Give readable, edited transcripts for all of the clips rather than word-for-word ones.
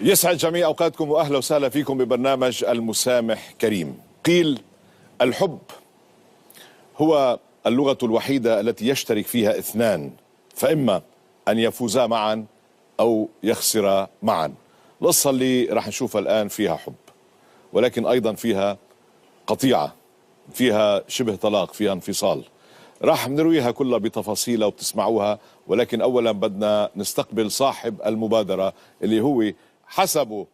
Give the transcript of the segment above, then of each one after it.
يسعد جميع أوقاتكم وأهلا وسهلا فيكم ببرنامج المسامح كريم. قيل الحب هو اللغة الوحيدة التي يشترك فيها اثنان، فإما أن يفوزا معا أو يخسرا معا. القصة اللي راح نشوفها الآن فيها حب، ولكن أيضا فيها قطيعة، فيها شبه طلاق، فيها انفصال. راح نرويها كلها بتفاصيلها وبتسمعوها، ولكن أولا بدنا نستقبل صاحب المبادرة اللي هو حسبه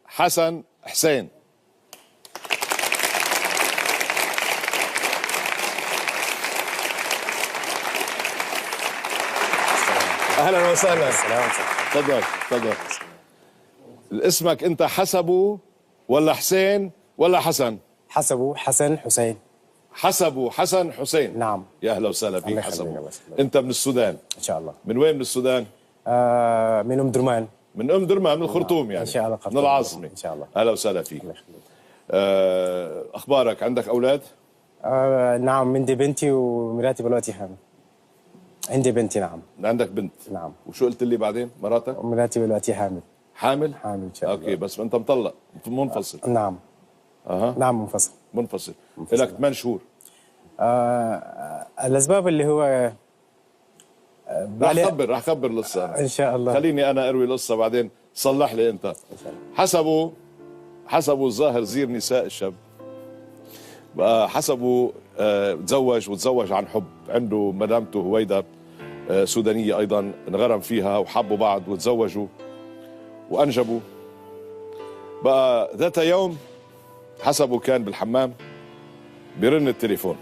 حسن حسين. اهلا وسهلا. تفضل تفضل. اسمك انت حسبه ولا حسين ولا حسن؟ حسبه حسن حسين. حسبه حسن حسين. نعم. يا اهلا وسهلا فيك حسبه. انت من السودان؟ ان شاء الله. من وين من السودان؟ من ام درمان. من ام درمان، من الخرطوم يعني. ان شاء الله. من العاصمه ان شاء الله. اهلا وسهلا فيك. اخبارك؟ عندك اولاد؟ نعم، عندي بنتي ومراتي دلوقتي حامل. عندي بنتي. نعم. عندك بنت؟ نعم. وشو قلت لي بعدين؟ مراتك؟ ومراتي دلوقتي حامل. حامل؟ حامل ان شاء الله. اوكي، بس انت مطلق منفصل؟ نعم. نعم، منفصل. منفصل. لك 8 شهور. الاسباب اللي هو راح اخبر القصه ان شاء الله. خليني انا اروي القصه بعدين صلح لي انت. حسبوا الظاهر زير نساء الشاب. حسبوا تزوج عن حب، عنده مدامته هويدا سودانيه ايضا، انغرم فيها وحبوا بعض وتزوجوا وانجبوا. بقى ذات يوم حسبوا كان بالحمام، بيرن التليفون،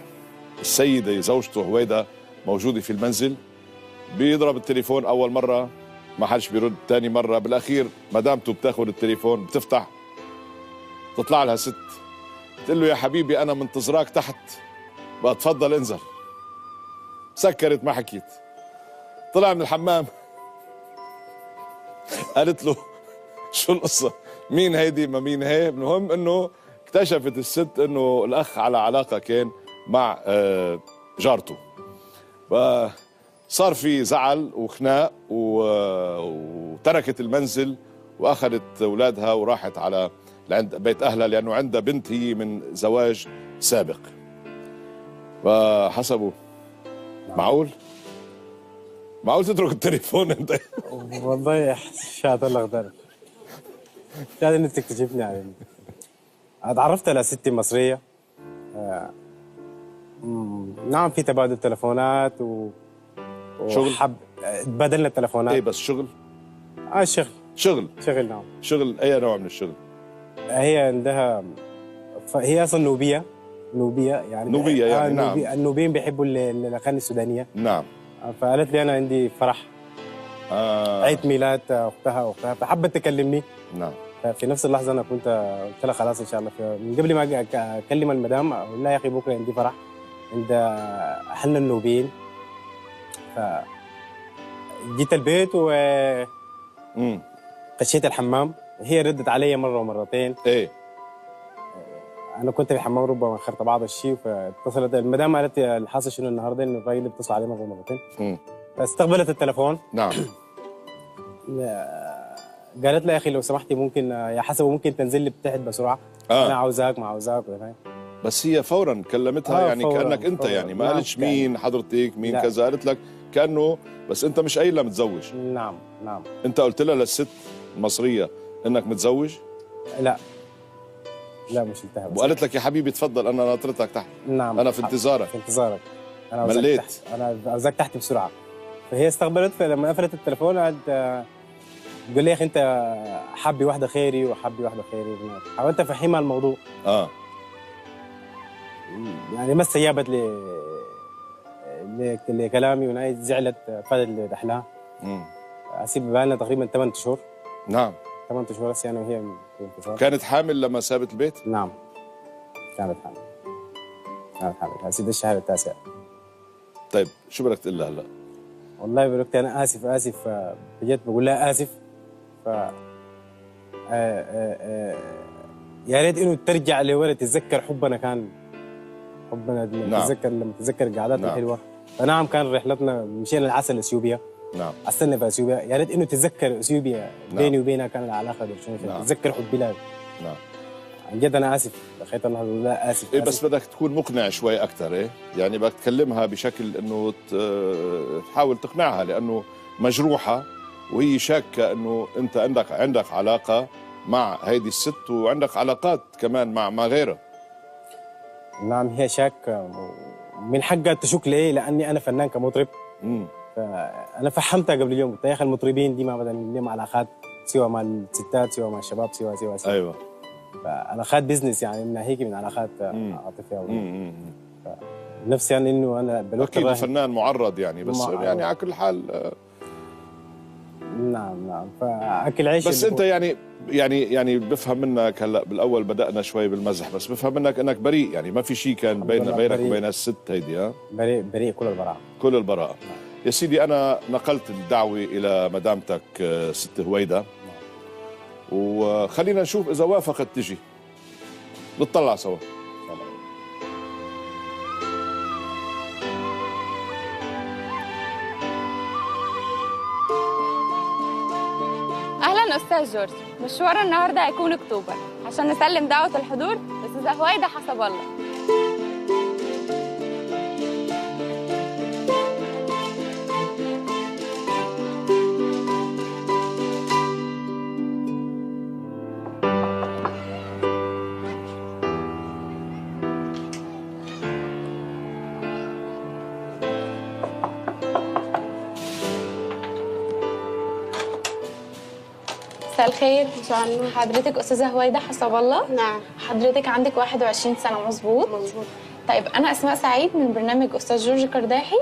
السيده زوجته هويدا موجوده في المنزل. بيضرب التليفون اول مره ما حدش بيرد، ثاني مره بالاخير مدامته بتاخذ التليفون بتفتح، تطلع لها ست بتقول له يا حبيبي انا منتظراك تحت، بقى تفضل انزل. سكرت ما حكيت، طلع من الحمام قالت له شو القصه؟ مين هيدي ما مين هي؟ المهم انه اكتشفت الست انه الاخ على علاقه كان مع جارته. صار في زعل وخناق وتركت المنزل واخذت اولادها وراحت على لعند بيت اهلها، لانه عندها بنت هي من زواج سابق. فحسبوا معقول تترك التليفون انت؟ والله شاهد الله غدار، شاهد انك تكتشفني يعني. اتعرفت على ستي مصريه. نعم، في تبادل تلفونات شغل؟ تبادلنا التلفونات. ايه بس شغل؟ شغل. نعم. شغل اي نوع من الشغل؟ هي عندها، هي اصلا نوبيه يعني. نوبيه يعني. نعم. النوبيين بيحبوا الاغاني السودانيه. نعم. فقالت لي انا عندي فرح، عيد ميلاد اختها، فحبت تكلمني. نعم. في نفس اللحظه انا كنت قلت لها خلاص ان شاء الله، من قبل ما اكلم المدام اقول لها يا اخي بكره عندي فرح عند اهلنا النوبيين. فجيت البيت خشيت الحمام، هي ردت علي مره ومرتين. ايه، انا كنت في الحمام ربما اخرت بعض الشيء، فاتصلت المدام قالت الحاصل شنو النهارده، ان الراجل بيتصل علي مره ومرتين. فاستقبلت التليفون. نعم. قالت لي يا اخي لو سمحتي ممكن يا حسب ممكن تنزل لي تحت بسرعه. انا عاوزاك ما عاوزاك. بس هي فورا كلمتها يعني فوراً كانك انت فوراً. يعني ما قالتش مين حضرتك مين كذا، قالت لك كانه بس انت مش قايل لها متزوج. نعم. انت قلت لها للست المصريه انك متزوج؟ لا مش قلتها. وقالت لك يا حبيبي تفضل انا ناطرتك تحت. نعم. انا في انتظارك. انا مليت. انا عاوزاك تحت بسرعه. فهي استقبلت، فلما قفلت التليفون قعدت تقول لي يا اخي انت حبي واحده خيري وحبي واحده خيري. حاولت افهمها الموضوع. يعني ما استجابت لكلامي، ونهاية زعلت فادت لدحلها. اسيب بالنا تقريبا 8 شهور. نعم. 8 شهور هسه انا وهي في انفصال. كانت حامل لما سابت البيت؟ نعم كانت حامل. هسه ده الشهر التاسع. طيب شو بدك تقول لها هلا؟ والله بقولك انا اسف بجد بقول لها اسف. يا ريت انه ترجع لورا تتذكر حبنا نعم. تتذكر لما تتذكر القعدات الحلوه. فنعم كان رحلتنا مشينا العسل اثيوبيا. نعم. استنى في اثيوبيا، يا ريت انه تتذكر اثيوبيا بيني وبينها كانت علاقه نعم. تتذكر حبي لها. نعم. عن جد انا اسف خيط الله، لا اسف. إيه بس بدك تكون مقنع شوي اكثر. ايه يعني بدك تكلمها بشكل انه تحاول تقنعها، لانه مجروحه وهي شاكه انه انت عندك علاقه مع هيدي الست، وعندك علاقات كمان مع غيرها. نعم هي شاكه، من حقها تشك ليه، لاني انا فنان كمطرب. فانا فهمتها قبل اليوم، قلت يا اخي المطربين دي ما بدنا لهم علاقات سوى مع الستات، سوى مع الشباب، سوى. ايوه. فعلاقات بزنس يعني، من هيك من علاقات عاطفيه. نفسي يعني انه انا بالوقت اكيد الفنان معرض يعني، بس يعني على كل حال. نعم فاكل عيش. بس انت يعني بفهم منك هلا، بالاول بدانا شوي بالمزح، بس بفهم منك انك بريء، يعني ما في شيء كان بينك وبين الست هيدي. ها بريء كل البراءه. كل البراءه. يا سيدي انا نقلت الدعوه الى مدامتك ست هويدا، وخلينا نشوف اذا وافقت تجي نطلع سوا. اهلا استاذ جورج، مشوار النهارده هيكون اكتوبر عشان نسلم دعوه الحضور لاستاذه هويدا حسب الله. مساء الخير. حضرتك استاذه هويدا حسب الله؟ نعم. حضرتك عندك 21 سنه مظبوط؟ مظبوط. طيب انا اسماء سعيد من برنامج استاذ جورج كرداحي،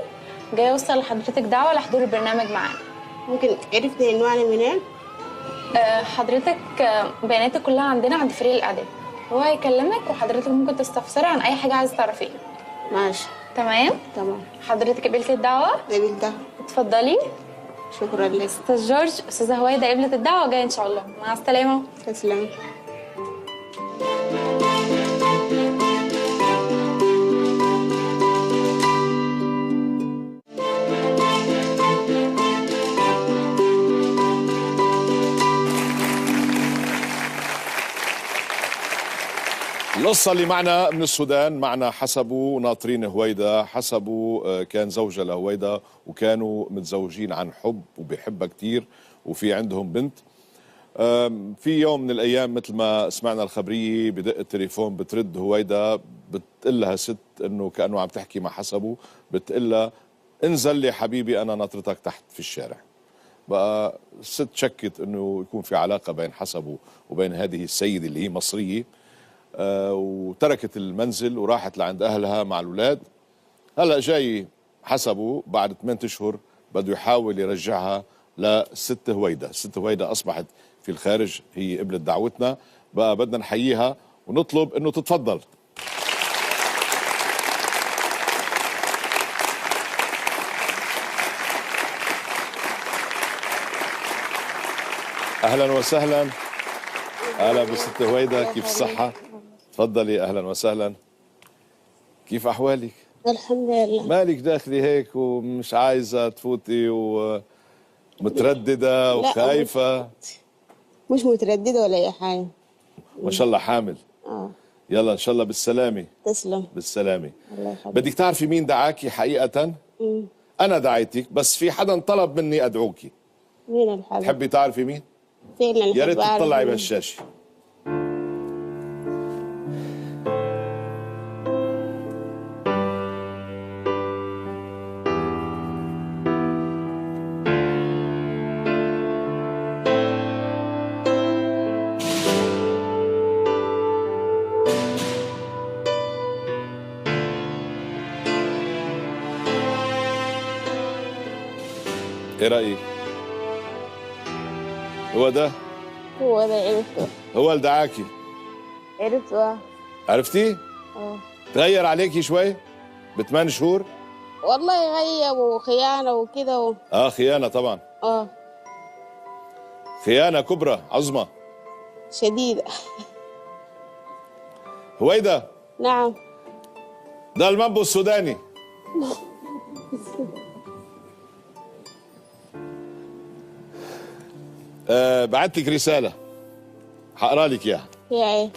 جايه اوصل لحضرتك دعوه لحضور البرنامج معانا. ممكن عرفت عنواني منين؟ حضرتك بياناتك كلها عندنا عند فريق الاعداد، هو هيكلمك وحضرتك ممكن تستفسري عن اي حاجه عايزه تعرفيها. ماشي. تمام؟ حضرتك قبلتي الدعوه؟ قبلتها. اتفضلي. شكرا لك. استاذ جورج، استاذه هويدا قبلت الدعوه وجايه ان شاء الله. مع السلامه. تسلمي. القصة اللي معنا من السودان، معنا حسبوا ناطرين هويدا. حسبوا كان زوجة لهويدا، وكانوا متزوجين عن حب وبيحبها كتير، وفي عندهم بنت. في يوم من الأيام مثل ما سمعنا الخبرية، بدق التليفون، بترد هويدا، بتقلها ست إنه كأنه عم تحكي مع حسبوا، بتقلها انزل لي حبيبي أنا ناطرتك تحت في الشارع. بقى الست شكت إنه يكون في علاقة بين حسبوا وبين هذه السيدة اللي هي مصرية، وتركت المنزل وراحت لعند أهلها مع الأولاد. هلأ جاي حسبوا بعد 8 أشهر بده يحاول يرجعها لست هويدا. الست هويدا أصبحت في الخارج، هي قبلت دعوتنا، بقى بدنا نحييها ونطلب إنه تتفضل. أهلا وسهلا. أهلا بالست هويدا، كيف الصحة؟ تفضلي. أهلا وسهلا. كيف أحوالك؟ الحمد لله. مالك داخلي هيك ومش عايزة تفوتي ومترددة وخايفة؟ مش مترددة ولا أي حاجة. ما شاء الله حامل. يلا إن شاء الله بالسلامة. تسلم. بالسلامة. الله يخليك. بدك تعرفي مين دعاكي حقيقة؟ أنا دعيتك، بس في حدا طلب مني أدعوكي. مين الحبيب؟ تحبي تعرفي مين؟ فعلا يا ريت أعرف تطلعي مين. بهالشاشة. ايه رأيك؟ هو ده؟ هو ده عرفته. هو اللي دعاكي؟ عرفته. عرفتيه؟ تغير عليكي شوي؟ ب8 شهور؟ والله غيب وخيانة وكده خيانة طبعا. خيانة كبرى عظمى شديدة. هويدا. نعم. ده المنبو السوداني. بعت لك رسالة حقرا لك إياها. يا ايه؟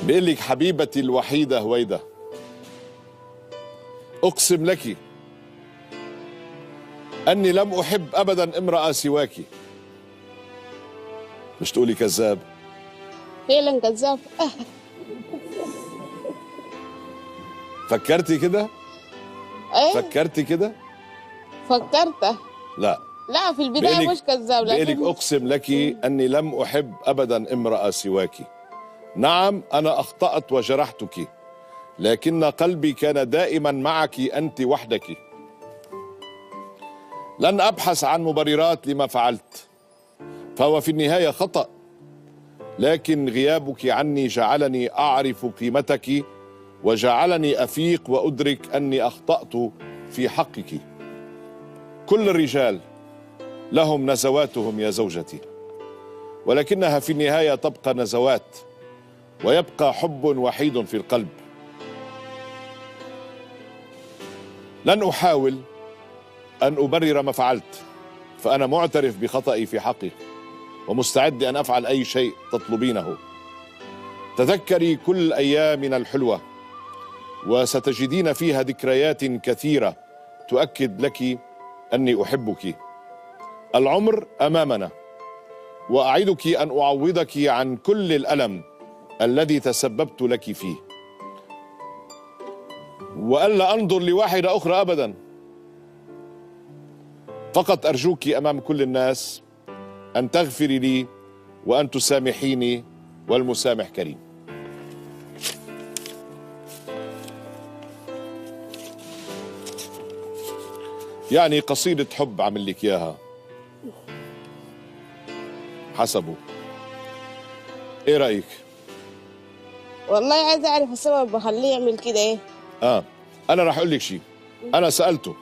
بيقول لك: حبيبتي الوحيدة هويدا، أقسم لك أني لم أحب أبدا امرأة سواك. مش تقولي كذاب؟ فعلا كذاب. فكرتي كده؟ ايه؟ فكرتي كده؟ فكرت. لا، لا في البداية مش كذاب، بيقول لك: لكن أقسم لك أني لم أحب أبدا امرأة سواك. نعم، أنا أخطأت وجرحتك، لكن قلبي كان دائما معك أنت وحدك. لن أبحث عن مبررات لما فعلت، فهو في النهاية خطأ، لكن غيابك عني جعلني أعرف قيمتك، وجعلني أفيق وأدرك أني أخطأت في حقك. كل الرجال لهم نزواتهم يا زوجتي، ولكنها في النهاية تبقى نزوات، ويبقى حب وحيد في القلب. لن أحاول أن أبرر ما فعلت، فأنا معترف بخطئي في حقك، ومستعد أن أفعل أي شيء تطلبينه. تذكري كل أيامنا الحلوة، وستجدين فيها ذكريات كثيرة تؤكد لك أني أحبك. العمر أمامنا، وأعدك أن أعوضك عن كل الألم الذي تسببت لك فيه، وألا أنظر لواحدة أخرى أبدا. فقط أرجوك أمام كل الناس أن تغفري لي وأن تسامحيني، والمسامح كريم. يعني قصيدة حب عمل لك إياها حسبه. إيه رأيك؟ والله عايز اعرف السبب بخليه يعمل كده ايه. أنا راح أقول لك شيء. أنا سألته،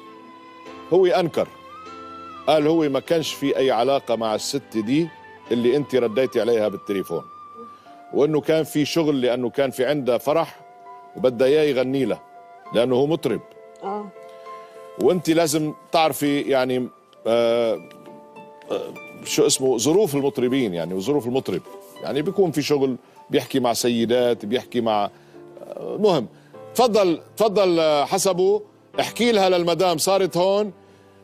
هو أنكر، قال هو ما كانش في أي علاقة مع الست دي اللي أنت رديتي عليها بالتليفون، وإنه كان في شغل لأنه كان في عندها فرح وبدها إياه يغني له لأنه هو مطرب. وأنت لازم تعرفي يعني شو اسمه ظروف المطربين، يعني وظروف المطرب، يعني بيكون في شغل، بيحكي مع سيدات، بيحكي مع مهم. تفضل حسبه، احكي لها للمدام صارت هون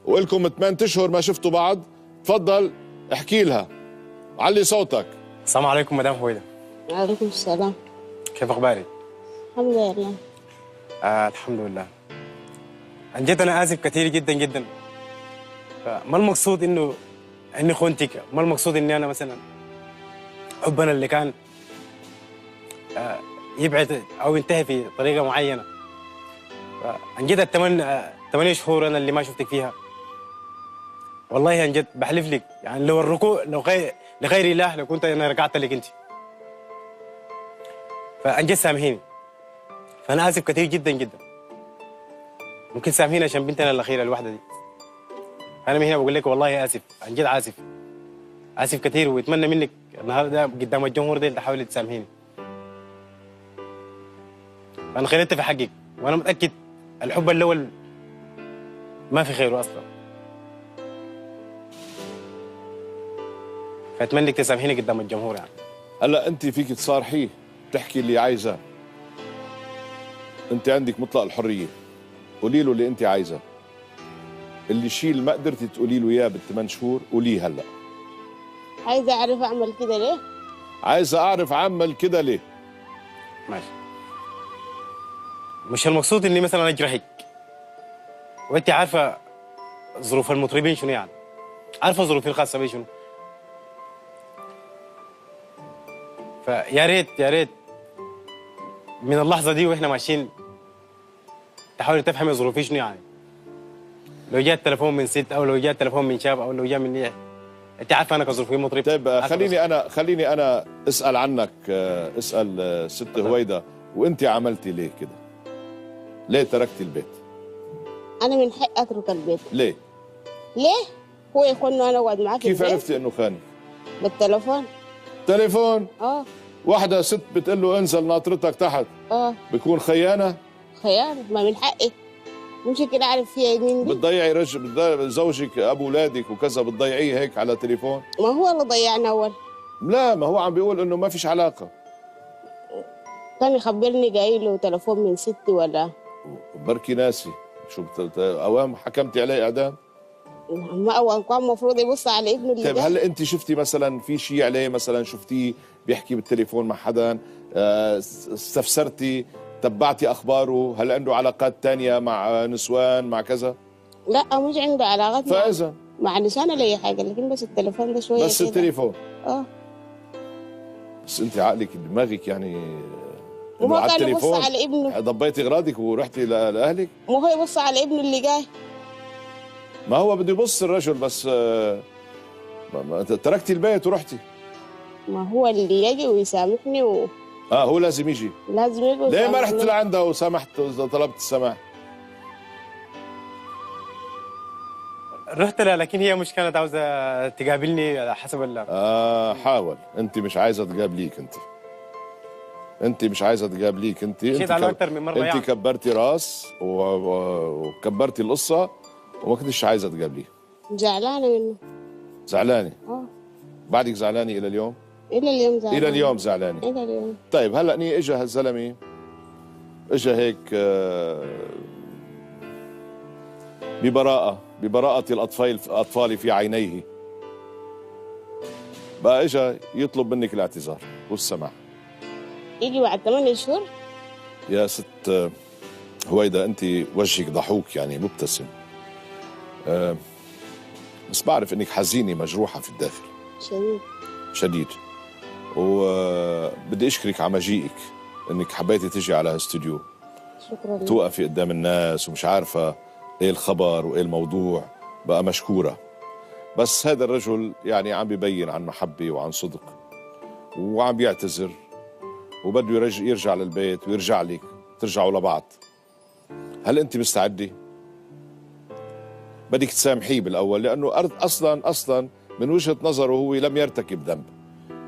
وإلكم 8 أشهر ما شفتوا بعض، تفضل احكي لها، علي صوتك. السلام عليكم مدام هويدا. وعليكم السلام. كيف اخبارك؟ الحمد لله. الحمد لله. عن جد انا اسف كثير جدا جدا. ما المقصود اني خنتك، ما المقصود اني انا مثلا حبنا اللي كان يبعد او ينتهي في طريقه معينه. عن جد 8 شهور انا اللي ما شفتك فيها، والله عن جد بحلف لك، يعني لو الركوع لغير الله لو كنت انا ركعت لك انت. فعن جد سامحيني، فانا اسف كثير جدا جدا. ممكن سامحيني عشان بنتنا الاخيره الواحده دي. انا من هنا بقول لك والله اسف، عن جد اسف، اسف كثير، واتمنى منك النهارده قدام الجمهور ده تحاولي تسامحيني. انا خليت في حقك، وانا متاكد الحب الاول ما في خيره اصلا. فاتمنى انك تسامحيني قدام الجمهور. يعني هلا انت فيك تصارحيه، تحكي اللي عايزاه، انت عندك مطلق الحريه، قولي له اللي انت عايزاه. اللي شيء اللي ما قدرتي تقولي له اياه بال8 شهور قوليه هلا. عايزه اعرف اعمل كده ليه؟ عايزه اعرف اعمل كده ليه؟ ماشي. مش المقصود اني مثلا اجرحك، وانت عارفه ظروف المطربين شنو، يعني عارفه ظروفي الخاصه بي شنو. فيا ريت يا ريت من اللحظه دي واحنا ماشيين تحاولي تفهمي ظروفي شنو. يعني لو جاء التليفون من ست، او لو جاء التليفون من شاب، او لو جاء مني، انت عارفه انا كظروفي مطرب. طيب خليني انا اسال عنك، اسال ست هويدا، وانت عملتي ليه كده؟ ليه تركتي البيت؟ انا من حق اترك البيت. ليه؟ ليه؟ هو يخونوا انا اقعد معاه في كيف البيت؟ عرفتي انه خان؟ بالتليفون. تليفون؟ اه واحدة ست بتقول له انزل ناطرتك تحت، اه بيكون خيانة؟ خيانة، ما من حقي. مش كده أعرف فيها مين دي. بتضيعي زوجك ابو اولادك وكذا بتضيعيه هيك على تليفون؟ ما هو اللي ضيعنا أول. لا، ما هو عم بيقول انه ما فيش علاقه. كان يخبرني جاي له تليفون من ستي ولا. بركي ناسي. شو اوام حكمتي عليه اعدام؟ ما أول كان المفروض يبص على ابنه اللي طيب جاي. هلا انت شفتي مثلا في شيء عليه، مثلا شفتيه بيحكي بالتليفون مع حدا، استفسرتي، تبعتي اخباره، هل عنده علاقات تانية مع نسوان مع كذا؟ لا مش عنده علاقات فاذا مع نسان ولا أي حاجة، لكن بس التليفون ده شوية بس كده. التليفون. اه. بس انت عقلك دماغك يعني وهو على كان يبص التليفون على ابنه. ضبيتي اغراضك ورحتي لاهلك؟ ما هو يبص على ابنه اللي جاي. ما هو بده يبص الرجل بس تركتي البيت ورحتي. ما هو اللي يجي ويسامحني هو لازم يجي. لازم يجي ليه ما رحت ويسامحني. لعندها وسامحت وطلبت السماح؟ رحت لها، لكن هي مش كانت عاوزه تقابلني على حسب حاول. انت مش عايزه تقابليك، انت مش عايزه تقابليك. انت مشيت على اكثر من مره انت يعني. كبرتي راس وكبرتي القصه وما كنتش عايزه تقابليه. زعلانة منه. زعلانه؟ اه. بعدك زعلانه الى اليوم؟ إلى اليوم زعلانة. الى اليوم زعلانه؟ إلى اليوم. طيب هلا اجى هالزلمه، اجى هيك ببراءة الأطفال في عينيه، بقى اجى يطلب منك الاعتذار والسماح. يجي بعد 8 شهور. يا ست هويدا، انت وجهك ضحوك يعني مبتسم، بس بعرف انك حزينه مجروحه في الداخل شديد. شديد، وبدي اشكرك على مجيئك، انك حبيتي تجي على هالاستوديو شكرا لك. توقفي قدام الناس ومش عارفه ايه الخبر وايه الموضوع، بقى مشكوره. بس هذا الرجل يعني عم بيبين عن محبه وعن صدق وعم بيعتذر، وبده يرجع للبيت ويرجع لك، ترجعوا لبعض. هل انت مستعده؟ بدك تسامحيه بالاول، لانه اصلا من وجهه نظره هو لم يرتكب ذنب،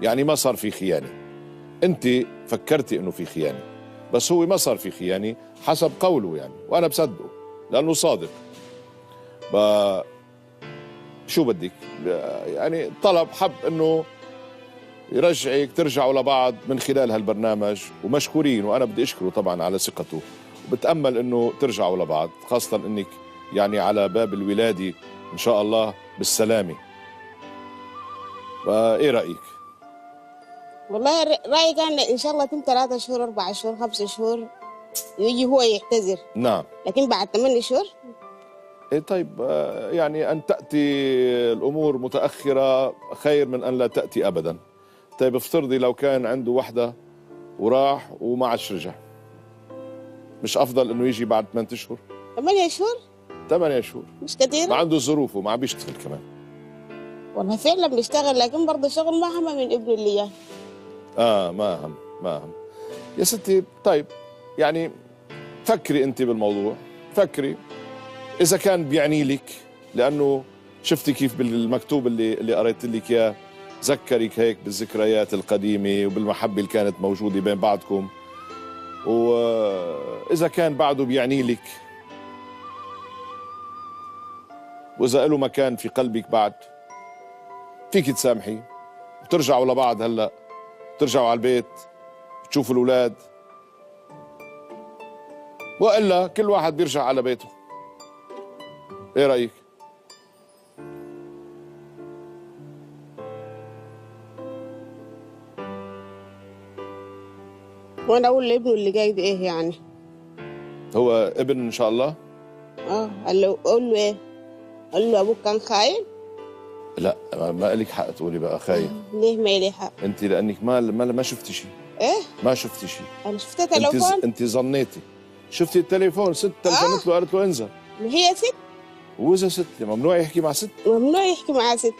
يعني ما صار في خيانه. انت فكرتي انه في خيانه، بس هو ما صار في خيانه حسب قوله يعني، وانا بصدقه لانه صادق. شو بدك يعني؟ طلب، حب انه يرجعك ترجعوا لبعض من خلال هالبرنامج، ومشكورين، وانا بدي اشكره طبعا على ثقته، وبتامل انه ترجعوا لبعض، خاصه انك يعني على باب الولاده ان شاء الله بالسلامه. ايه رايك؟ والله رأيي كان إن شاء الله تم 3 شهور 4 شهور 5 شهور يجي هو يعتذر. نعم. لكن بعد 8 شهور. إيه طيب، يعني أن تأتي الأمور متأخرة خير من أن لا تأتي أبدا. طيب افترضي لو كان عنده وحدة وراح وما عادش رجع، مش أفضل إنه يجي بعد 8 أشهر؟ 8 شهور 8 شهور مش كثير. ما عنده ظروف وما عم بيشتغل كمان. والله فعلا بيشتغل، لكن برضه شغل ما هم من ابنه اللي جاي. ما هم يا ستي. طيب يعني فكري أنت بالموضوع، فكري إذا كان بيعني لك، لأنه شفتي كيف بالمكتوب اللي قريت لك إياه ذكرك هيك بالذكريات القديمة وبالمحبة اللي كانت موجودة بين بعضكم، وإذا كان بعده بيعني لك، وإذا له مكان في قلبك بعد، فيك تسامحي وترجعوا لبعض. هلأ ترجعوا على البيت تشوفوا الأولاد، وإلا كل واحد بيرجع على بيته. ايه رايك؟ وانا اقول لابنه اللي جاي ده ايه يعني؟ هو ابن ان شاء الله؟ قال له اقول له ايه؟ قال له ابوك كان خاين؟ لا، ما لك حق تقولي بقى خاين. ليه ما لي حق؟ انت لانك ما شفتي شيء. ايه؟ ما شفتي شيء. انا شفت تليفون. انت ظنيتي، شفتي التليفون، ست تلفنت له قالت له انزل. هي ست. واذا ست ممنوع يحكي مع ست؟ ممنوع يحكي مع ست.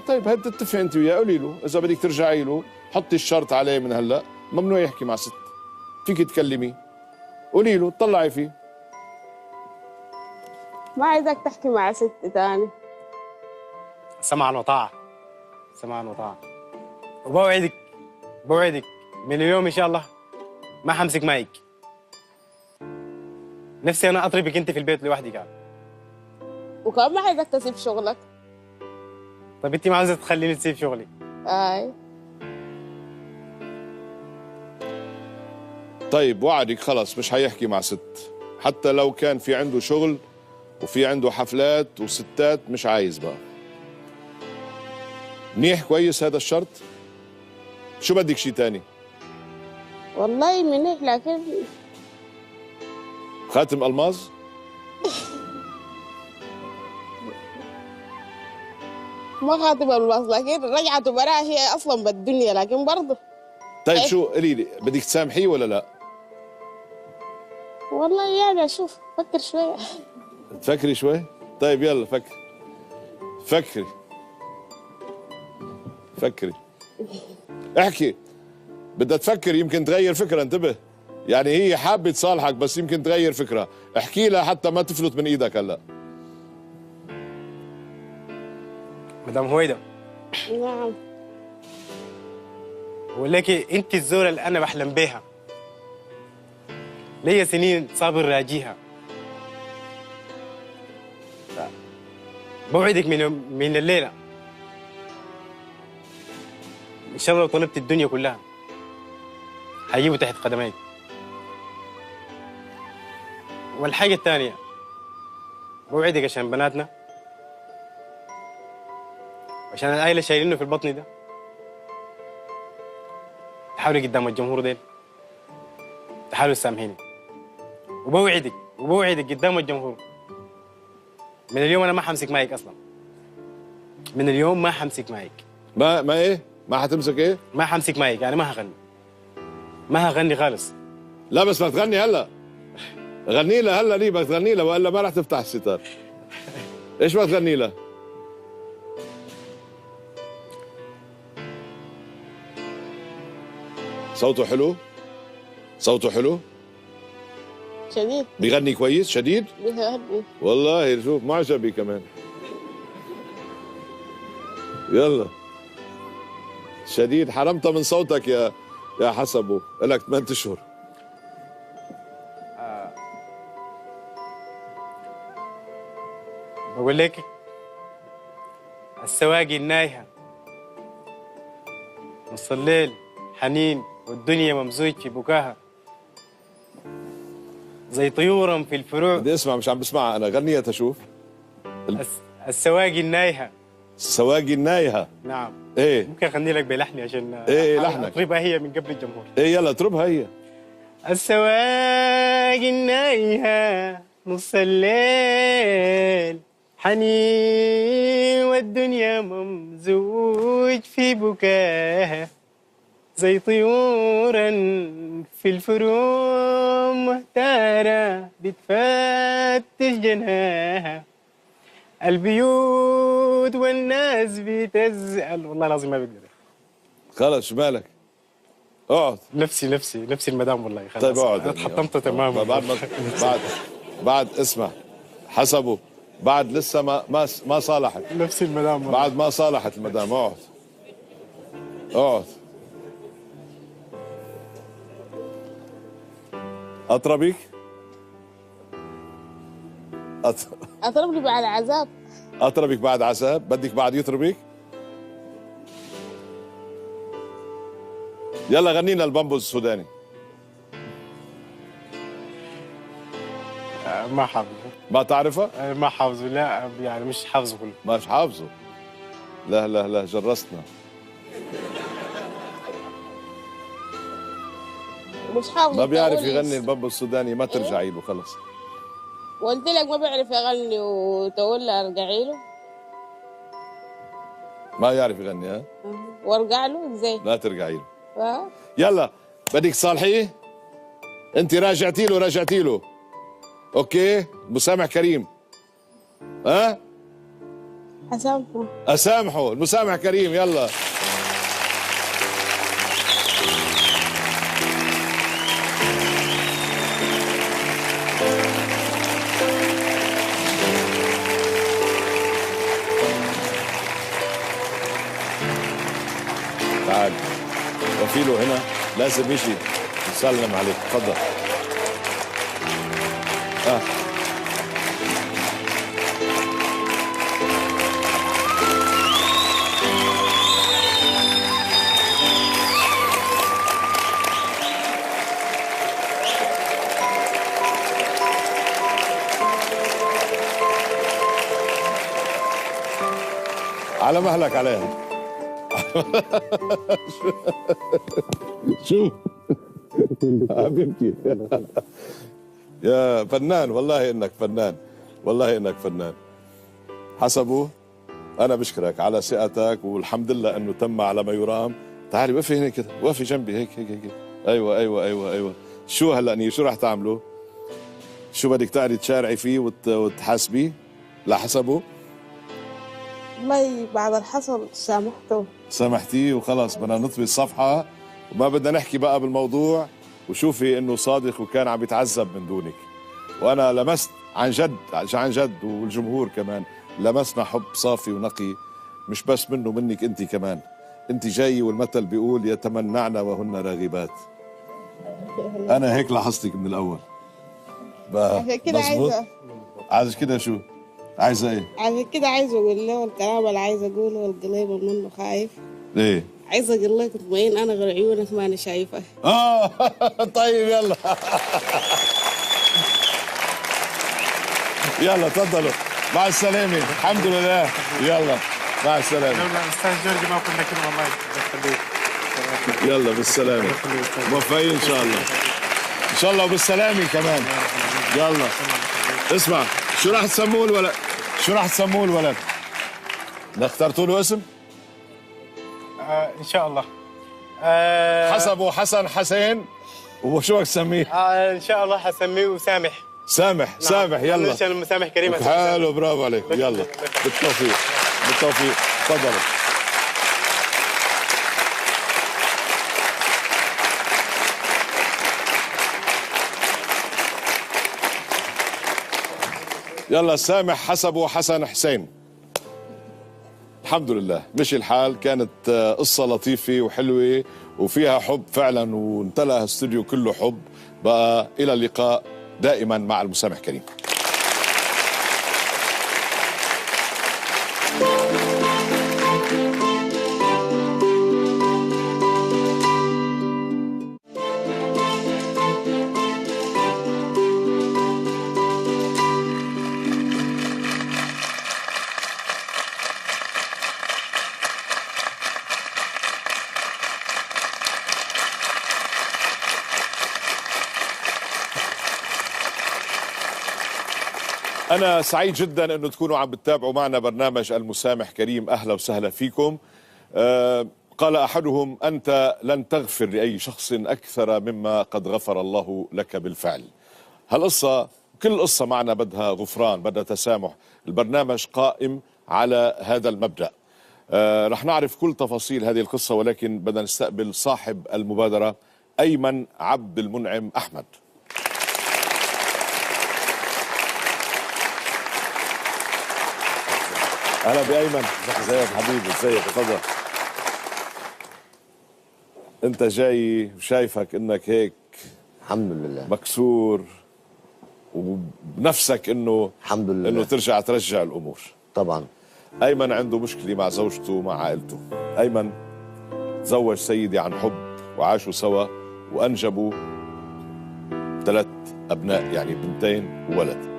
طيب هي بتتفق انت وياه، قولي له اذا بدك ترجعي له حطي الشرط عليه من هلا، ممنوع يحكي مع ست. فيك تكلميه، قولي له طلعي فيه. ما عايزك تحكي مع ست تاني. سمعا وطاعة، سمعا وطاعة. وبوعدك من اليوم ان شاء الله ما حمسك مايك. نفسي انا اطربك انت في البيت لوحدك يعني. وكمان ما عايزك تسيب شغلك. طب انت ما عاوزه تخليني تسيب شغلي؟ اي طيب وعدك خلص مش هيحكي مع ست، حتى لو كان في عنده شغل وفي عنده حفلات وستات مش عايز بقى. منيح كويس هذا الشرط؟ شو بدك شي تاني؟ والله منيح، لكن خاتم ألماظ؟ ما خاطب الماس، لكن رجعته براها هي اصلا بالدنيا، لكن برضه. طيب شو قولي لي، بدك تسامحيه ولا لا؟ والله يعني اشوف، فكر شويه. تفكري شوي؟ طيب يلا فكري فكري احكي. بدها تفكر يمكن تغير فكرة، انتبه. يعني هي حابة تصالحك بس يمكن تغير فكرة، احكي لها حتى ما تفلت من ايدك هلا. مدام هويدا، نعم. بقول لك انت الزوره اللي انا بحلم بيها، ليا سنين صابر راجيها. بوعدك من الليله ان شاء الله لو طلبت الدنيا كلها هجيبه تحت قدميك. والحاجه الثانيه بوعدك عشان بناتنا، عشان العائله شايلينه في البطن ده، تحاولي قدام الجمهور ديل تحاولوا تسامحيني. وبوعدك قدام الجمهور من اليوم انا ما حمسك معك اصلا. من اليوم ما حمسك معك. ما ايه؟ ما حتمسك ايه؟ ما حمسك معك، يعني ما هغني خالص. لا بس ما تغني هلا. غني لها هلا، ليه بدك تغني لها والا ما راح تفتح الستار. ايش ما تغني لها؟ صوته حلو؟ صوته حلو؟ شديد. بيغني كويس شديد؟ بيهدي. والله شوف معجبي كمان. يلا شديد، حرمتها من صوتك يا حسبه، لك 8 اشهر. بقول لك السواقي النايحه نص الليل حنين والدنيا ممزوج في بكاها، زي طيورا في الفروع. بدي اسمع، مش عم بسمعها انا، غنيها تشوف. السواقي النايحه. السواقي النايحه. نعم. ايه ممكن اغني لك بلحني عشان ايه لحنك؟ اطربها هي من قبل الجمهور. ايه يلا اطربها هي. السواقي النايحه نص الليل حنين والدنيا ممزوج في بكاها، زي طيورا في الفروع محتارة بتفتش جناها، البيوت والناس بتزعل. والله العظيم ما بقدر. خلص شو مالك؟ اقعد. نفسي المدام والله. خلاص طيب اقعد. انا اتحطمت تماما. بعد اسمع حسبه، بعد لسه ما صالحت. نفسي المدام والله. بعد ما صالحت المدام. اقعد. اطربك؟ اضربني بعد عذاب. اطربك بعد عذاب؟ بدك بعد يطربك؟ يلا غنينا البامبو السوداني. ما حافظه. ما تعرفها؟ ما حافظه، لا يعني مش حافظه كله. مش حافظه؟ لا جرستنا. مش حافظ. ما بيعرف يغني البامبو السوداني، ما ترجعي له خلص. قلت لك ما بيعرف يغني وتقول له ارجعي له. ما يعرف يغني ها؟ وارجع له ازاي؟ لا ترجعي له. يلا بدك تصالحيه؟ انت راجعتي له. اوكي؟ مسامح كريم. ها؟ اسامحه. المسامح كريم. يلا تعال. وفيله هنا لازم يجي يسلم عليك. تفضل. على مهلك عليها. شو عم يبكي. يا فنان، والله انك فنان، والله انك فنان. حسبه، انا بشكرك على ثقتك، والحمد لله انه تم على ما يرام. تعالي وقفي هنا كده، وقفي جنبي هيك هيك هيك. ايوه ايوه ايوه ايوه. شو هلا شو رح تعملوا؟ شو بدك تقعدي تشارعي فيه وتحاسبيه لحسبه؟ والله بعد الحصل سامحته. سامحتيه وخلص، بدنا نطفي الصفحة وما بدنا نحكي بقى بالموضوع. وشوفي انه صادق وكان عم يتعذب من دونك. وانا لمست عن جد، عن جد، والجمهور كمان لمسنا حب صافي ونقي، مش بس منه، منك انت كمان. انت جاي والمثل بيقول يتمنعن وهن راغبات. انا هيك لاحظتك من الاول. عشان كده عايزه كده. شو عايزه ايه؟ عشان كده عايزه اقول له الكلام اللي عايزه اقوله، والقليب منه خايف. ايه؟ عايزه اقول لك اطمئن، انا غير عيونك ما انا شايفه. طيب يلا. يلا تفضلوا، مع السلامة. الحمد لله. يلا مع السلامة. يلا استاذ جورج، ما كنا كده والله. يلا بالسلامة، موفقين ان شاء الله، ان شاء الله، وبالسلامة كمان. يلا اسمع، شو راح تسموه الولد؟ شو راح تسموه الولد؟ اخترتوا له اسم؟ ان شاء الله. حسبه حسن حسين، وشو بدك تسميه؟ ان شاء الله حسميه سامح. سامح. نعم. سامح. يلا عشان مسامح كريم. حلو، برافو عليك. يلا بالتوفيق، بالتوفيق. تفضلوا. يلا سامح حسبه حسن حسين. الحمد لله مشي الحال. كانت قصة لطيفة وحلوة وفيها حب فعلا، وامتلأ الاستوديو كله حب. بقى إلى اللقاء دائما مع المسامح كريم. أنا سعيد جدا أنه تكونوا عم بتتابعوا معنا برنامج المسامح كريم. أهلا وسهلا فيكم. قال أحدهم: أنت لن تغفر لأي شخص أكثر مما قد غفر الله لك بالفعل. هالقصة، كل قصة معنا بدها غفران، بدها تسامح. البرنامج قائم على هذا المبدأ. رح نعرف كل تفاصيل هذه القصة، ولكن بدنا نستقبل صاحب المبادرة أيمن عبد المنعم أحمد. اهلا بايمن. ازيك حبيبي؟ ازيك؟ تفضل. انت جاي وشايفك انك هيك الحمد لله مكسور وبنفسك انه الحمد لله انه ترجع الامور. طبعا. ايمن عنده مشكله مع زوجته ومع عائلته. ايمن تزوج سيدي عن حب وعاشوا سوا وانجبوا 3 ابناء، يعني 2 بنتين وولد.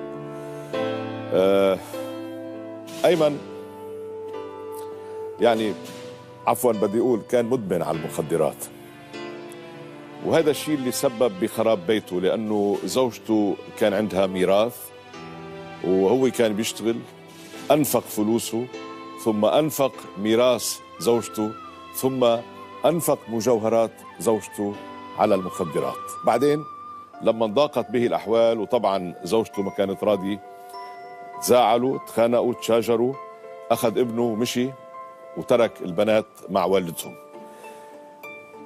ايمن يعني عفوا بدي اقول كان مدمن على المخدرات، وهذا الشيء اللي سبب بخراب بيته، لانه زوجته كان عندها ميراث وهو كان بيشتغل، انفق فلوسه، ثم انفق ميراث زوجته، ثم انفق مجوهرات زوجته على المخدرات. بعدين لما ضاقت به الاحوال، وطبعا زوجته ما كانت راضيه، تزاعلوا، تخانقوا، تشاجروا، اخذ ابنه ومشي وترك البنات مع والدهم.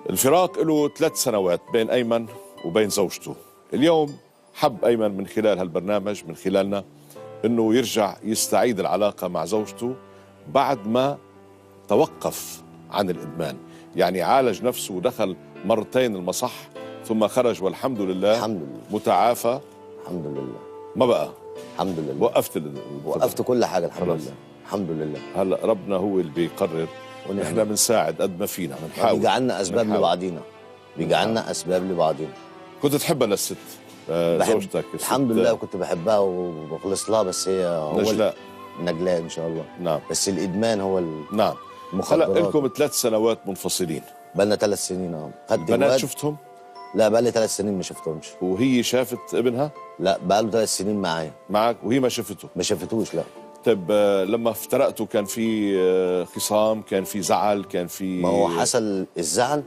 الفراق له 3 سنوات بين أيمن وبين زوجته. اليوم حب أيمن من خلال هالبرنامج، من خلالنا، أنه يرجع يستعيد العلاقة مع زوجته بعد ما توقف عن الإدمان. يعني عالج نفسه ودخل 2 مرات المصح، ثم خرج والحمد لله الحمد لله متعافى. الحمد لله. ما بقى الحمد لله وقفت كل حاجة الحمد خلاص. لله الحمد لله. هلا ربنا هو اللي بيقرر، ونحن بنساعد قد ما فينا، بنحاول. بيجعلنا أسباب لبعضينا، بيجعلنا أسباب لبعضينا. كنت تحبها للست زوجتك؟ الحمد لله كنت بحبها وبخلص لها، بس هي نجلاء. نجلاء ان شاء الله. نعم. بس الادمان هو نعم. المخدرات. هلا لكم 3 سنوات منفصلين. بقى لنا 3 سنين. خدت البنات الواد. شفتهم؟ لا بقى لي 3 سنين ما شفتهمش. وهي شافت ابنها؟ لا بقى له 3 سنين معايا. معك وهي ما شافته؟ ما شافتوش لا. طيب لما افترقتوا كان في خصام، كان في زعل، كان في ما هو حصل الزعل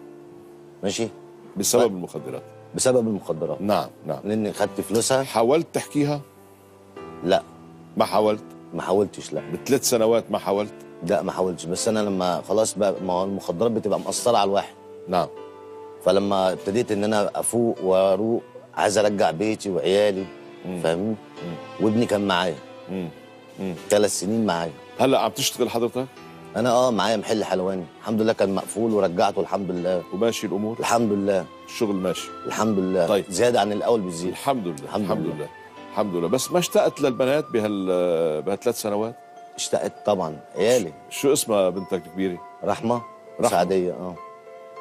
ماشي بسبب المخدرات؟ بسبب المخدرات. نعم نعم. لاني خدت فلوسها. حاولت تحكيها؟ لا ما حاولت؟ ما حاولتش لا. ب3 سنوات ما حاولت؟ لا ما حاولتش. بس انا لما خلاص بقى، ما هو المخدرات بتبقى مأثرة على الواحد. نعم. فلما ابتديت ان انا افوق واروق، عايز ارجع بيتي وعيالي، فاهمني؟ وابني كان معايا 3 سنين معايا. هلا عم تشتغل حضرتك؟ انا معايا محل حلواني، الحمد لله كان مقفول ورجعته الحمد لله. وماشي الامور؟ الحمد لله. الشغل ماشي الحمد لله. طيب. زياده عن الاول بتزيد. الحمد لله. الحمد لله. الحمد لله. بس ما اشتقت للبنات بهال3 سنوات؟ اشتقت طبعا. عيالي. شو اسمها بنتك الكبيره؟ رحمه. رحمة. سعديه.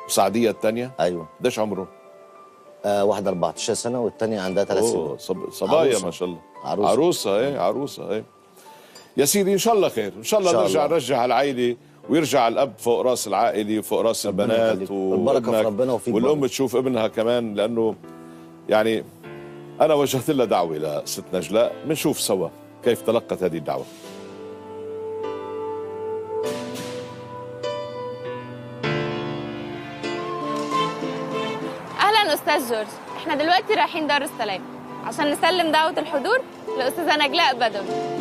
وسعديه الثانيه؟ ايوه. قديش عمره؟ واحده 14 سنه والثانيه عندها 3 سنين. صبايا عروسة. ما شاء الله. عروسه. عروسه ايه، عروسه ايه. يا سيدي ان شاء الله خير، ان شاء الله نرجع العائله ويرجع الاب فوق راس العائله وفوق راس البنات والبركه في ربنا وفيك والام تشوف ابنها كمان. لانه يعني انا وجهت لها دعوه لست نجلاء، بنشوف سوا كيف تلقت هذه الدعوه. اهلا استاذ جورج، احنا دلوقتي رايحين دار السلام عشان نسلم دعوه الحضور لاستاذه نجلاء بدوي.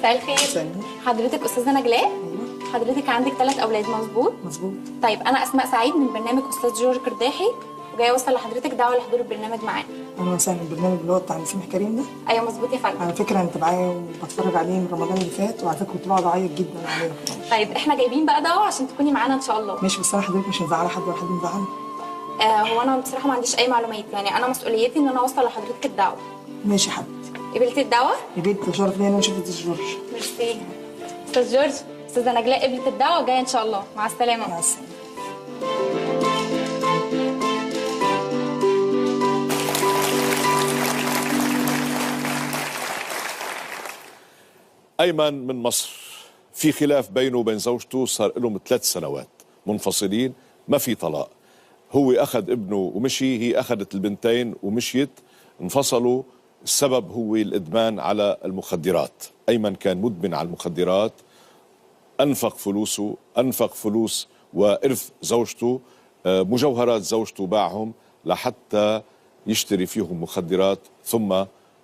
مساء الخير. حضرتك استاذه نجلاء؟ ايوه. حضرتك عندك 3 اولاد مظبوط؟ مظبوط. طيب انا اسماء سعيد من برنامج استاذ جورج قرداحي، وجايه اوصل لحضرتك دعوه لحضور البرنامج معانا. اهلا وسهلا. البرنامج اللي هو بتاع نسيم كريم ده؟ ايوه مظبوط يا فندم. على فكره انا متابعاه وبتفرج عليه من رمضان اللي فات، وعلى فكره كنت بقعد اعيط جدا عليه. طيب احنا جايبين بقى دعوه عشان تكوني معانا ان شاء الله. ماشي. بس انا حضرتك مش مزعله حد ولا حد مزعلني. هو انا بصراحه ما عنديش اي معلومات، يعني انا مسؤوليتي ان انا اوصل لحضرتك الدعوه. ماشي يا حبيبتي. قبلتي الدعوه؟ قبلت. شرف ليا ان انا شفت استاذ جورج. ميرسي. استاذ جورج، استاذه نجلاء قبلت الدعوه وجايه ان شاء الله. مع السلامه. مع السلامه. أيمن من مصر في خلاف بينه وبين زوجته، صار لهم 3 سنوات منفصلين، ما في طلاق. هو أخذ ابنه ومشي، هي أخذت البنتين ومشيت، انفصلوا. السبب هو الإدمان على المخدرات. أيمن كان مدمن على المخدرات، أنفق فلوسه، أنفق فلوس وإرث زوجته، مجوهرات زوجته باعهم لحتى يشتري فيهم مخدرات. ثم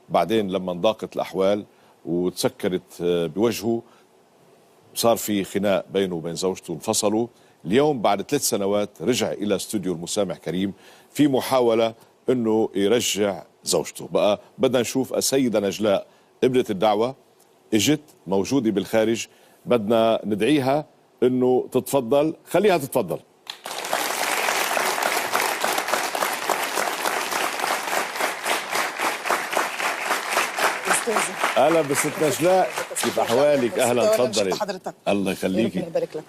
بعدين لما انضاقت الأحوال وتسكرت بوجهه، صار في خناق بينه وبين زوجته، انفصلوا. اليوم بعد 3 سنوات رجع إلى استوديو المسامح كريم في محاولة أنه يرجع زوجته. بقى بدنا نشوف السيدة نجلاء قبلت الدعوة، اجت موجودة بالخارج، بدنا ندعيها أنه تتفضل. خليها تتفضل. اهلا بست نجلاء، كيف احوالك؟ اهلا، تفضلي. الله يخليكي.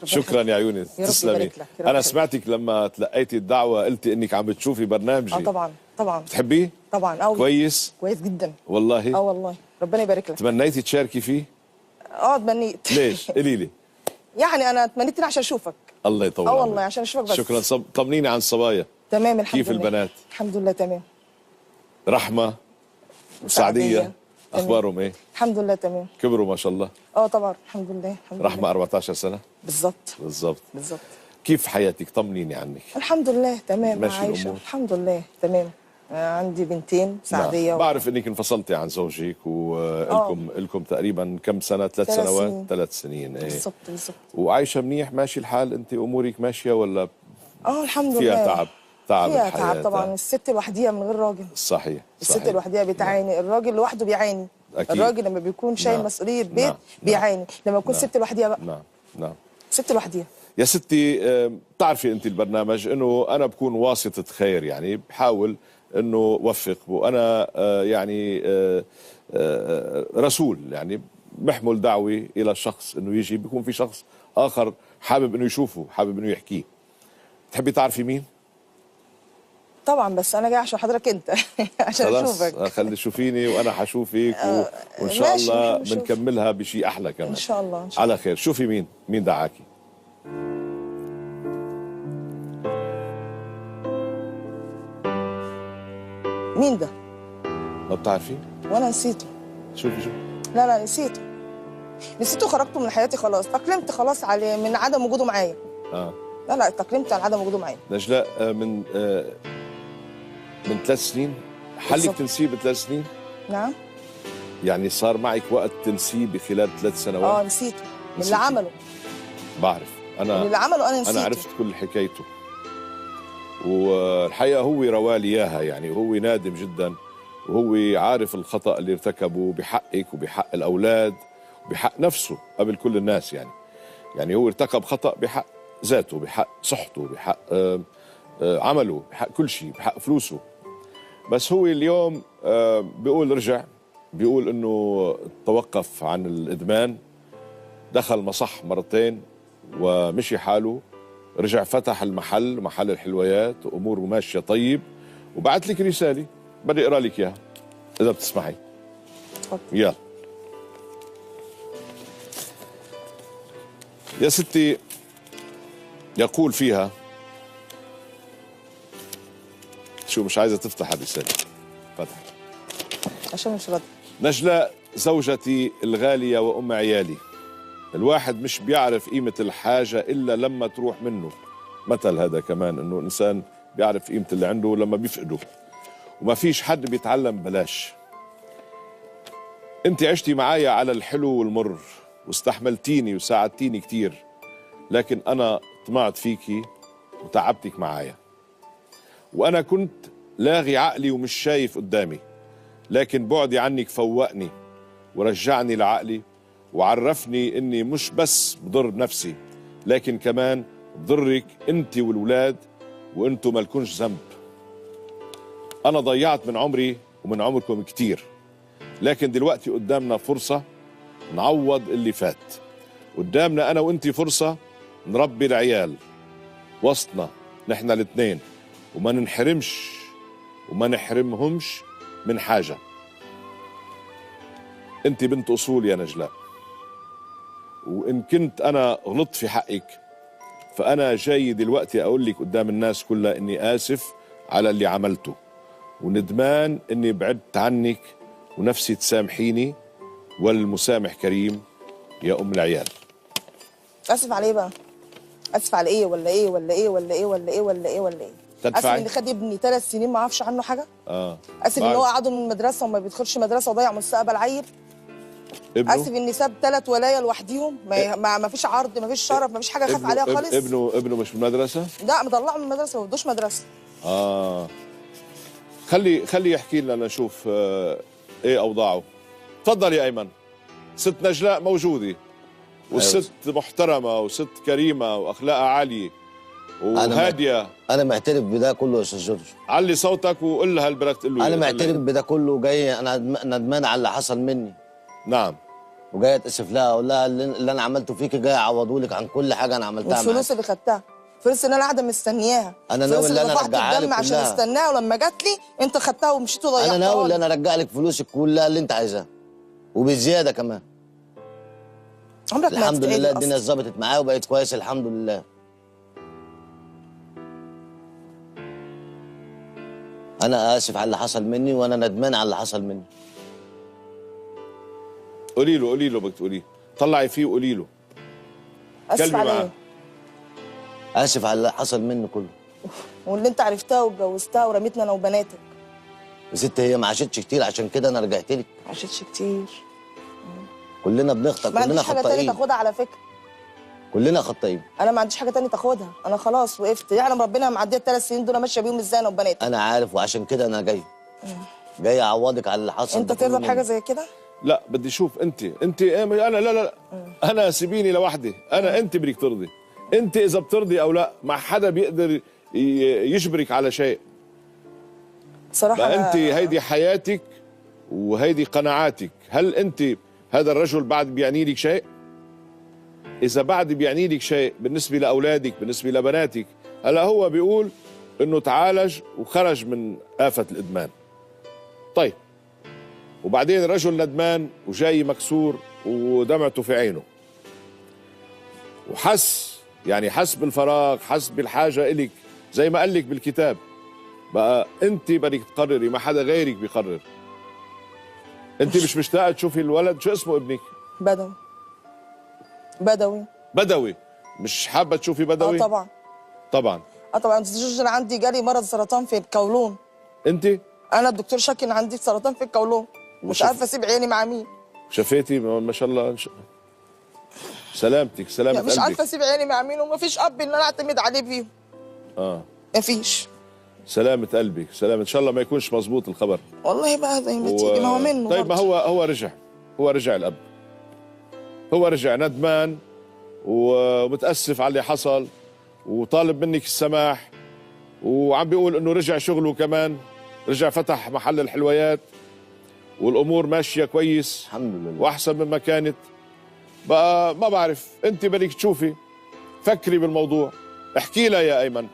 شكرا يا عيوني، تسلمي. انا سمعتك لما تلقيتي الدعوه قلتي انك عم بتشوفي برنامجي. طبعا طبعا. بتحبيه؟ طبعا قوي. كويس؟ كويس جدا والله. والله ربنا يبارك لك. تمنيتي تشاركي فيه؟ تمنيت. ليش؟ قولي لي. يعني انا تمنيت عشان اشوفك. الله يطول والله عشان اشوفك بس. شكرا. طمنيني عن الصبايا. تمام الحمد كيف لله. كيف البنات؟ الحمد لله تمام. رحمه وسعديه اخبارهم ايه؟ الحمد لله تمام. كبروا ما شاء الله. طبعا الحمد لله. رحمه 14 سنه بالظبط. بالظبط. كيف حياتك؟ طمنيني عنك. الحمد لله تمام. ماشي عايشه الأمور. الحمد لله تمام. عندي بنتين سعديه. بعرف انك انفصلتي عن زوجك ولكم تقريبا كم سنه؟ 3 سنوات. 3 سنين. ايه بالظبط. وعايشه منيح؟ ماشي الحال؟ انت امورك ماشيه ولا الحمد لله فيها تعب فيها الحياة؟ تعب طبعا. الست لوحديها من غير راجل. صحيح. الست لوحديها بتعاني. الراجل لوحده بيعاني. أكيد. الراجل لما بيكون شايل مسؤوليه بيت بيعاني. لما يكون ست لوحديها بقى. نعم. ست لوحديها. يا ستي بتعرفي انت البرنامج انه انا بكون واسطة خير، يعني بحاول انه وفق، وانا يعني رسول، يعني بحمل دعوة الى الشخص انه يجي، بيكون في شخص اخر حابب انه يشوفه، حابب انه يحكيه. تحبي تعرفي مين؟ طبعا، بس انا جاي عشان حضرتك انت عشان خلاص اشوفك. خلي تشوفيني وانا حشوفك وان شاء ماشي، الله نحب نشوف. بنكملها بشيء احلى كمان ان شاء الله ان شاء الله. على خير. شوفي مين دعاكي. مين ده؟ ما بتعرفي؟ وانا نسيته. شوفي لا لا، نسيته خرجته من حياتي خلاص، تأقلمت خلاص عليه من عدم وجوده معايا. لا لا، تأقلمت على عدم وجوده معايا. نجلاء من 3 سنين حلك بالظبط. تنسيه ب3 سنين؟ نعم. يعني صار معك وقت تنسيه بخلال 3 سنوات؟ نسيته. نسيتي؟ اللي عمله بعرف اللي عمله انا نسيته. انا عرفت كل حكايته، والحقيقه هو روالي اياها، يعني وهو نادم جدا، وهو عارف الخطا اللي ارتكبه بحقك وبحق الاولاد وبحق نفسه قبل كل الناس. يعني هو ارتكب خطا بحق ذاته، بحق صحته، بحق عمله، بحق كل شيء، بحق فلوسه. بس هو اليوم بيقول رجع، بيقول انه توقف عن الادمان، دخل مصح مرتين ومشي حاله، رجع فتح محل الحلويات، واموره ماشيه طيب، وبعت لك رساله بدي اقرا لك اياها اذا بتسمحي. اتفضل. يلا يا ستي، يقول فيها، شو مش عايزه تفتح الرساله؟ فتح. عشان مش راضي. نجلاء زوجتي الغاليه وام عيالي، الواحد مش بيعرف قيمة الحاجة إلا لما تروح منه. مثل هذا كمان، إنه الإنسان بيعرف قيمة اللي عنده لما بيفقده، وما فيش حد بيتعلم بلاش. أنت عشتي معايا على الحلو والمر، واستحملتيني وساعدتيني كتير، لكن أنا طمعت فيكي وتعبتك معايا، وأنا كنت لاغي عقلي ومش شايف قدامي، لكن بعدي عنك فوقني ورجعني لعقلي، وعرفني اني مش بس بضر بنفسي، لكن كمان بضرك انت والولاد، وانتم مالكنش ذنب. انا ضيعت من عمري ومن عمركم كتير، لكن دلوقتي قدامنا فرصة نعوض اللي فات. قدامنا انا وانت فرصة نربي العيال وسطنا نحن الاثنين، وما ننحرمش وما نحرمهمش من حاجة. انت بنت اصول يا نجلاء، وإن كنت أنا غلطت في حقك، فأنا جاي دلوقتي أقول لك قدام الناس كلها إني آسف على اللي عملته، وندمان إني بعدت عنك، ونفسي تسامحيني، والمسامح كريم يا أم العيال. اسف على ايه بقى؟ اسف على ايه ولا ايه ولا ايه ولا ايه ولا ايه ولا ايه ولا ايه؟ اسف ان خد ابني 3 سنين ما اعرفش عنه حاجه؟ اسف ان هو قعده من المدرسه وما بيدخلش مدرسه وضيع مستقبل عيل؟ ابنه؟ اسف اني ساب 3 ولايه لوحديهم، ما فيش عرض، ما فيش شرف، ما فيش حاجه خاف عليها خالص. ابنه مش في المدرسه؟ لا، مطلعه من المدرسه، ما بدوش مدرسه. خلي يحكي لنا نشوف ايه اوضاعه. تفضل يا ايمن. ست نجلاء موجوده، والست محترمه وست كريمه واخلاقها عاليه وهاديه. انا معترف بده كله يا استاذ جورج. علي صوتك وقول لها اللي بدك تقول له. انا معترف بده كله، جاي انا ندمان على اللي حصل مني. نعم. وجاي اتاسف لها، اقول لها اللي انا عملته فيك جاي اعوضه لك عن كل حاجه انا عملتها معاك. والفلوس اللي خدتها، فلوس ان انا قاعده مستنياها، انا ناوي اللي انا ارجعها لك عشان استناها، ولما جات لي انت خدتها ومشيت وضيعتها. انا ناوي اللي انا ارجع لك فلوسك كلها اللي انت عايزاها وبزياده كمان. عمرك ما الحمد لله الدنيا اتظبطت معايا وبقيت كويس الحمد لله. انا اسف على اللي حصل مني، وانا ندمان على اللي حصل مني. قولي له بدك تقوليه، طلعي فيه وقولي له. اسف على ايه؟ اسف على اللي حصل مني كله. واللي انت عرفتها واتجوزتها ورميتنا انا وبناتك. يا ست هي ما عاشتش كتير، عشان كده انا رجعت لك. ما عاشتش كتير. كلنا بنخطئ، كلنا خطائين. ما عنديش حاجه تانية تاخدها على فكره. كلنا خطائين. انا ما عنديش حاجه تانية تاخدها، انا خلاص وقفت، يعلم ربنا معديه ال3 سنين دول ماشيه بيهم ازاي انا وبناتي. انا عارف، وعشان كده انا جاي اعوضك على اللي حصل. انت ترضى بحاجه زي كده؟ لا بدي اشوف انت انا لا انا سيبيني لوحدي، انت بدك ترضي. انت اذا بترضي او لا، ما حدا بيقدر يجبرك على شيء. صراحه انت هيدي حياتك وهيدي قناعاتك. هل انت هذا الرجل بعد بيعني لك شيء؟ اذا بعد بيعني لك شيء بالنسبه لاولادك، بالنسبه لبناتك، هلا هو بيقول انه تعالج وخرج من آفة الادمان. طيب وبعدين رجل ندمان وجاي مكسور ودمعته في عينه، وحس يعني حس بالفراغ، حس بالحاجه الك زي ما قال لك بالكتاب. بقى انت بدك تقرري، ما حدا غيرك بيقرر. انت مش مشتاقه تشوفي الولد؟ شو اسمه ابنك؟ بدوي. بدوي. بدوي. مش حابه تشوفي بدوي؟ طبعا. طبعا. طبعا. انا عندي جالي مرض سرطان في القولون. انت؟ انا الدكتور شك ان عندي سرطان في القولون، مش عارفه اسيب عيني مع مين. شفيتي ما شاء الله. سلامتك، سلامة قلبك. مش عارفه اسيب عيني مع مين، ومفيش اب ان انا اعتمد عليه فيهم. مفيش. سلامة قلبك، سلامة. ان شاء الله ما يكونش مزبوط الخبر. والله بقى زي ما تيجي، ما هو منه. طيب برضه. ما هو رجع الاب. هو رجع ندمان ومتاسف على اللي حصل، وطالب منك السماح، وعم بيقول انه رجع شغله كمان، رجع فتح محل الحلويات والامور ماشيه كويس الحمد لله واحسن مما كانت. بقى ما بعرف، انت بدك تشوفي، فكري بالموضوع، احكي لها يا ايمن.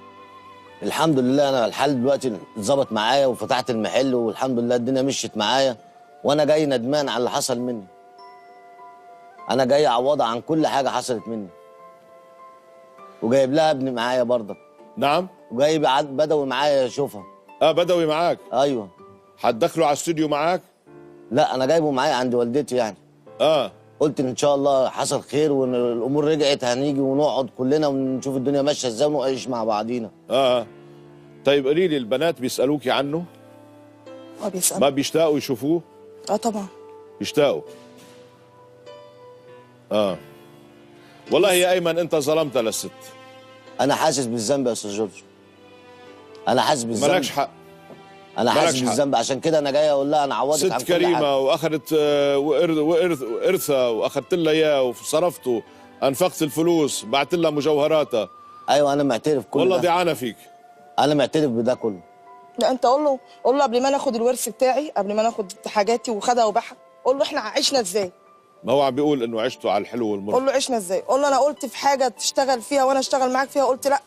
الحمد لله انا الحال دلوقتي اتظبط معايا وفتحت المحل والحمد لله الدنيا مشيت معايا، وانا جاي ندمان على اللي حصل مني. انا جاي اعوضها عن كل حاجه حصلت مني، وجايب لها ابني معايا برضك. نعم. وجايب بدوي معايا يشوفها. بدوي معاك؟ ايوه. هتدخله على الاستوديو معاك؟ لا انا جايبه معايا عند والدتي يعني. قلت ان شاء الله حصل خير وان الامور رجعت، هنيجي ونقعد كلنا ونشوف الدنيا ماشيه ازاي ونعيش مع بعضينا. طيب قولي لي، البنات بيسالوكي عنه؟ بيسالوا. ما بيشتاقوا يشوفوه؟ طبعا بيشتاقوا. والله يا ايمن انت ظلمتها للست. انا حاسس بالذنب يا استاذ جورج، انا حاسس بالذنب. مالكش حق. انا حاسس بالذنب، عشان كده انا جاي اقول لها انا عوضك عن كل حاجه. ست كريمه واخذت وارثها واخذت لها اياه وصرفته، انفقت الفلوس، بعت لها مجوهراتها. ايوه انا معترف كل والله دعانه فيك. انا معترف بده كله. لا انت قول له قبل ما ناخد الورث بتاعي، قبل ما ناخد حاجاتي وخدها وباعها، قول له احنا عشنا ازاي. ما هو عم بيقول انه عشتوا على الحلو والمر. قول له عشنا ازاي، قول له انا قلت في حاجه تشتغل فيها وانا اشتغل معاك فيها قلت لا.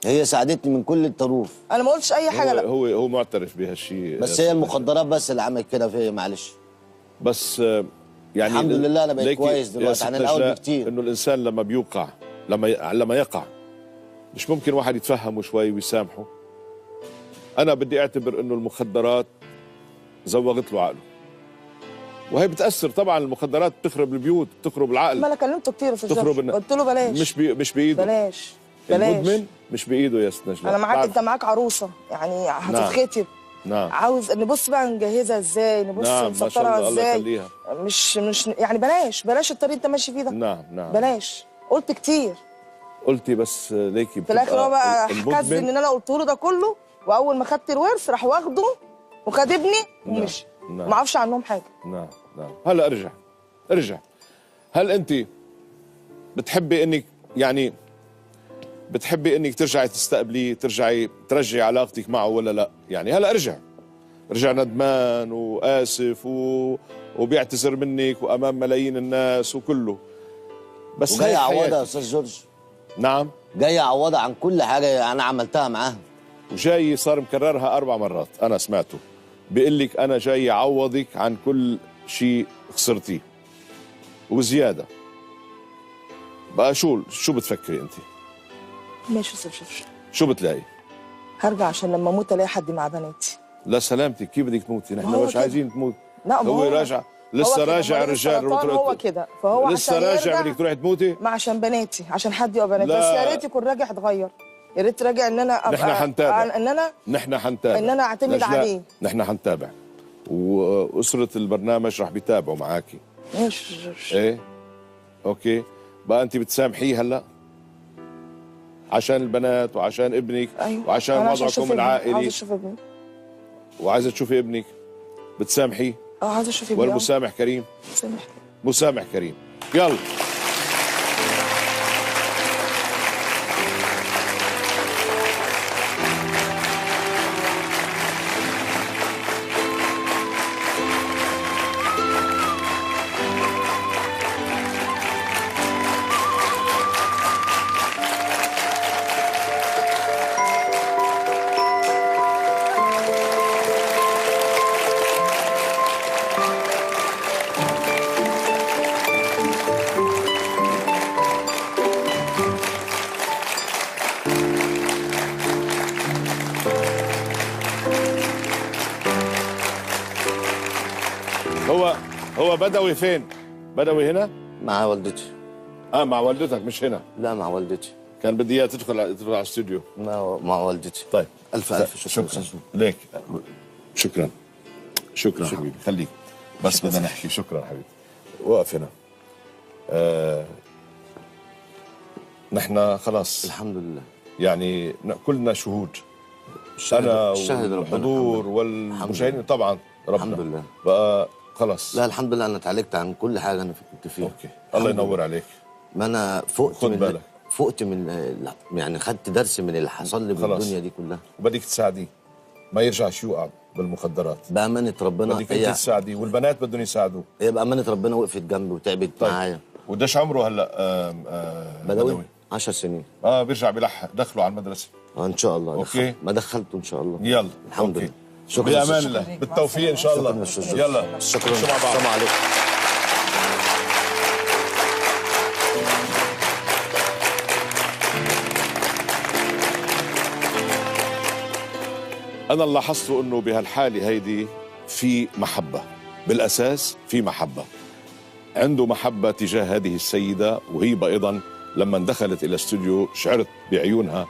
هي ساعدتني من كل الظروف. انا ما قلتش اي حاجه. لا هو معترف بهالشيء، بس هي المخدرات بس اللي عملت كده فيا، معلش. بس يعني الحمد لله انا بقيت كويس دلوقتي عن الاول بكتير. انه الانسان لما بيوقع، لما يقع، مش ممكن واحد يتفهمه شوي ويسامحه. انا بدي اعتبر انه المخدرات زوغت له عقله، وهي بتاثر طبعا. المخدرات بتخرب البيوت، بتخرب العقل. ما انا كلمته كتير في الجو، قلت له بلاش. مش بايده. بلاش. المدمن مش بايده يا ست نجلاء. انا معاك، انت معاك عروسه يعني هتتخطب. نعم. عاوز نبص بقى نجهزها ازاي، نبص نسطرها ازاي. مش يعني بلاش الطريق انت ماشي فيه ده. نعم. بلاش. قلت كتير. قلتي بس ليكي في الاخر هو بقى حكز ان انا قلت له ده كله، واول ما خدت الورث راح واخده وخد ابني ومشي. ما اعرفش عنهم حاجه. نعم. هلا ارجع. هل انت بتحبي انك ترجعي تستقبليه، ترجعي علاقتك معه ولا لا؟ يعني هلا ارجع ندمان واسف وبيعتذر منك وامام ملايين الناس وكله. بس وجاي اعوضها يا استاذ جورج. نعم. جاي اعوضها عن كل حاجه انا عملتها معاها. وجاي صار مكررها 4 مرات، انا سمعته بيقول لك انا جاي اعوضك عن كل شيء خسرتيه وبزياده. بقى شو بتفكري انت؟ ماشي. شو بتلاقي؟ هرجع عشان لما اموت الاقي حد مع بناتي. لا سلامتك، كيف بدك تموتي؟ نحن مش عايزين تموت. لا هو راجع لسه راجع الرجال. هو كده، فهو لسه راجع بدك تروحي تموتي؟ ما عشان بناتي، عشان حد يبقى بناتي. بس يا ريت يكون راجع اتغير، يا ريت راجع ان انا ابقى نحن حنتابع ان انا اعتمد عليه. نحن حنتابع، واسره البرنامج رح بيتابعوا معاكي. ماشي. ايه اوكي. بقى انت بتسامحيه هلا عشان البنات وعشان ابنك. أيوة. وعشان وضعكم العائلي. عايزه اشوف ابني. وعايزه تشوفي ابنك، بتسامحيه؟ عايزه اشوف ابني. والمسامح كريم. مسامح كريم. يلا هو بدوي فين؟ بدوي هنا؟ مع والدتي. مع والدتك مش هنا؟ لا مع والدتي. كان بدي اياها تدخل على الاستوديو. مع والدتي. طيب الف شكرا ليك. شكرا حبيبي، خليك بس بدنا نحكي. شكرا حبيبي، وقف هنا. نحن خلاص الحمد لله يعني كلنا شهود، انا والحضور والمشاهدين طبعا ربنا. الحمد لله بقى خلاص. لا الحمد لله انا اتعالجت عن كل حاجه انا كنت فيها. اوكي الله ينور عليك. ما انا فقت خد بالك. فقت من يعني خدت درس من اللي حصل لي بالدنيا دي كلها. وبدك تساعديه ما يرجعش يوقع بالمخدرات. بامانه ربنا بدك انت تساعديه والبنات بدهم يساعدوه. هي بامانه ربنا وقفت جنبي وتعبت معايا. وقديش عمره هلا بدوي؟ 10 سنين. بيرجع بيلحق دخله على المدرسه. ان شاء الله. اوكي ما دخلته ان شاء الله. يلا الحمد لله. شكرا بامان الله، بالتوفيق ان شاء الله. يلا شكرا. السلام عليكم. أنا اللي لاحظته إنه بهالحالة هيدي في محبة، بالأساس في محبة، عنده محبة تجاه هذه السيدة. وهي أيضا لما دخلت إلى الاستوديو شعرت بعيونها